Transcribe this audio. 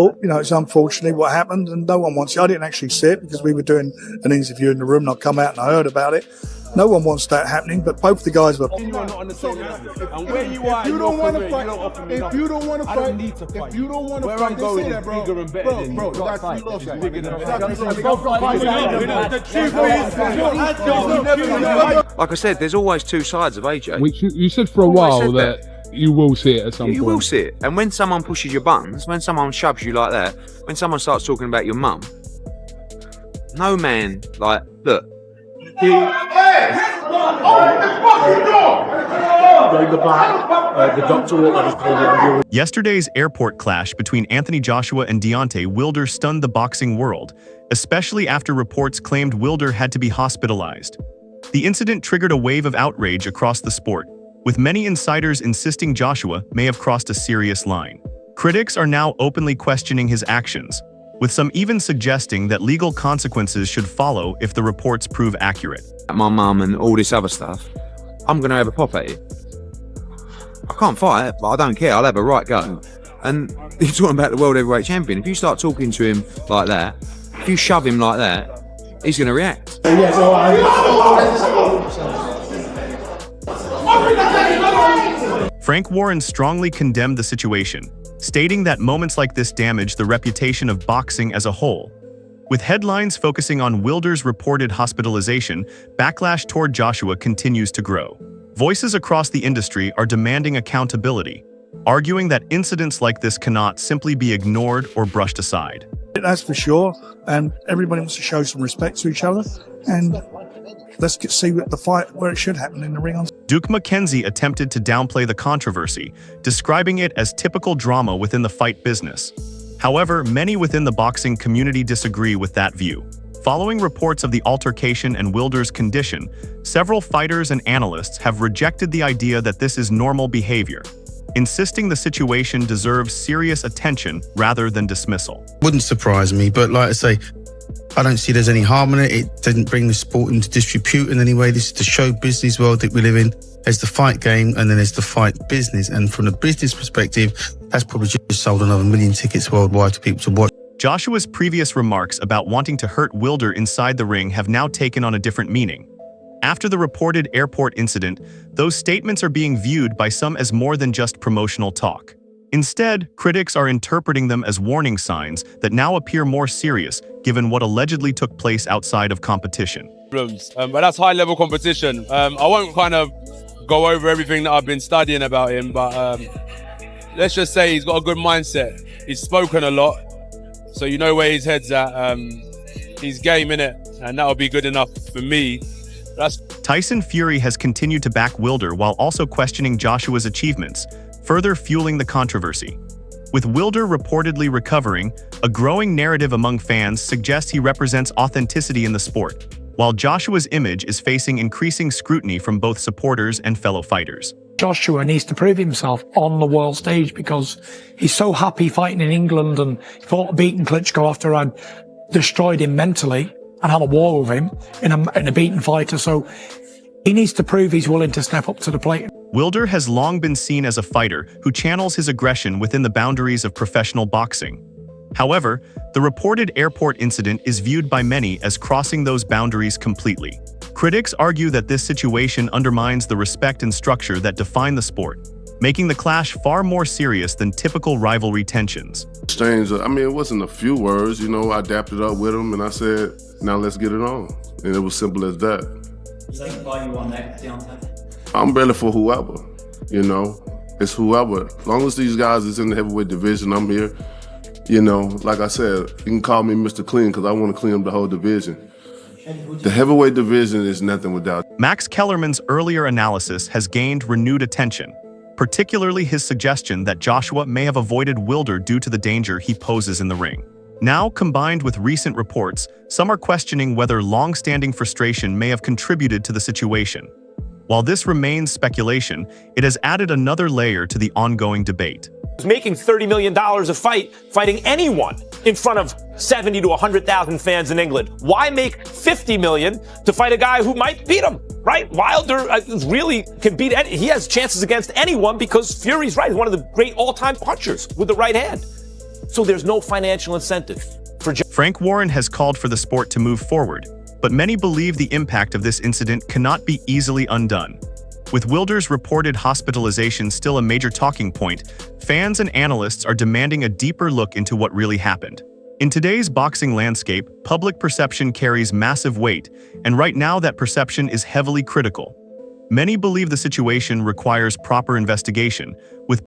You know, it's unfortunately what happened, and no one wants it. I didn't actually see it because we were doing an interview in the room, and I come out and I heard about it. No one wants that happening, but both the guys were. You are not on the same level. And where you are, if you don't want to fight, if you don't want to fight, I don't need to fight. If you don't want to where fight, I'm going is bro. bigger and better than you. That's you lost that. Bigger than Like I said, there's always two sides of AJ. Which you said for a while that you will see it at some point. You will see it. And when someone pushes your buttons, when someone shoves you like that, when someone starts talking about your mum, no man, like, look. Yesterday's airport clash between Anthony Joshua and Deontay Wilder stunned the boxing world, especially after reports claimed Wilder had to be hospitalized. The incident triggered a wave of outrage across the sport, with many insiders insisting Joshua may have crossed a serious line. Critics are now openly questioning his actions, with some even suggesting that legal consequences should follow if the reports prove accurate. My mum and all this other stuff, I'm going to have a pop at it. I can't fight, but I don't care. I'll have a right go. And you're talking about the world heavyweight champion. If you start talking to him like that, if you shove him like that, he's going to react. Frank Warren strongly condemned the situation, stating that moments like this damage the reputation of boxing as a whole. With headlines focusing on Wilder's reported hospitalization, backlash toward Joshua continues to grow. Voices across the industry are demanding accountability, arguing that incidents like this cannot simply be ignored or brushed aside. That's for sure, and everybody wants to show some respect to each other, and let's see the fight where it should happen, in the ring. Duke McKenzie attempted to downplay the controversy, describing it as typical drama within the fight business. However, many within the boxing community disagree with that view. Following reports of the altercation and Wilder's condition, several fighters and analysts have rejected the idea that this is normal behavior, insisting the situation deserves serious attention rather than dismissal. Wouldn't surprise me, but like I say, I don't see there's any harm in it. It didn't bring the sport into disrepute in any way. This is the show business world that we live in. There's the fight game and then there's the fight business. And from the business perspective, that's probably just sold another 1 million tickets worldwide to people to watch. Joshua's previous remarks about wanting to hurt Wilder inside the ring have now taken on a different meaning. After the reported airport incident, those statements are being viewed by some as more than just promotional talk. Instead, critics are interpreting them as warning signs that now appear more serious, given what allegedly took place outside of competition. But that's high-level competition. I won't kind of go over everything that I've been studying about him, but let's just say he's got a good mindset. He's spoken a lot, so you know where his head's at. He's game, innit? And that'll be good enough for me. Tyson Fury has continued to back Wilder while also questioning Joshua's achievements, further fueling the controversy. With Wilder reportedly recovering, a growing narrative among fans suggests he represents authenticity in the sport, while Joshua's image is facing increasing scrutiny from both supporters and fellow fighters. Joshua needs to prove himself on the world stage because he's so happy fighting in England, and he fought beating Klitschko after I'd destroyed him mentally and had a war with him in a beaten fighter. So he needs to prove he's willing to step up to the plate. Wilder has long been seen as a fighter who channels his aggression within the boundaries of professional boxing. However, the reported airport incident is viewed by many as crossing those boundaries completely. Critics argue that this situation undermines the respect and structure that define the sport, making the clash far more serious than typical rivalry tensions. Strange. I mean, it wasn't a few words, you know, I adapted up with him and I said, now let's get it on. And it was simple as that. You think why you won that, Deontay? I'm ready for whoever, you know. It's whoever. As long as these guys is in the heavyweight division, I'm here. You know, like I said, you can call me Mr. Clean because I want to clean up the whole division. The heavyweight division is nothing without. Max Kellerman's earlier analysis has gained renewed attention, particularly his suggestion that Joshua may have avoided Wilder due to the danger he poses in the ring. Now, combined with recent reports, some are questioning whether long-standing frustration may have contributed to the situation. While this remains speculation, it has added another layer to the ongoing debate. Making $30 million a fight, fighting anyone in front of 70 to 100,000 fans in England. Why make $50 million to fight a guy who might beat him, right? Wilder really can beat any, he has chances against anyone because Fury's right. He's one of the great all-time punchers with the right hand. So there's no financial incentive for Frank Warren has called for the sport to move forward, but many believe the impact of this incident cannot be easily undone. With Wilder's reported hospitalization still a major talking point, fans and analysts are demanding a deeper look into what really happened. In today's boxing landscape, public perception carries massive weight, and right now that perception is heavily critical. Many believe the situation requires proper investigation, with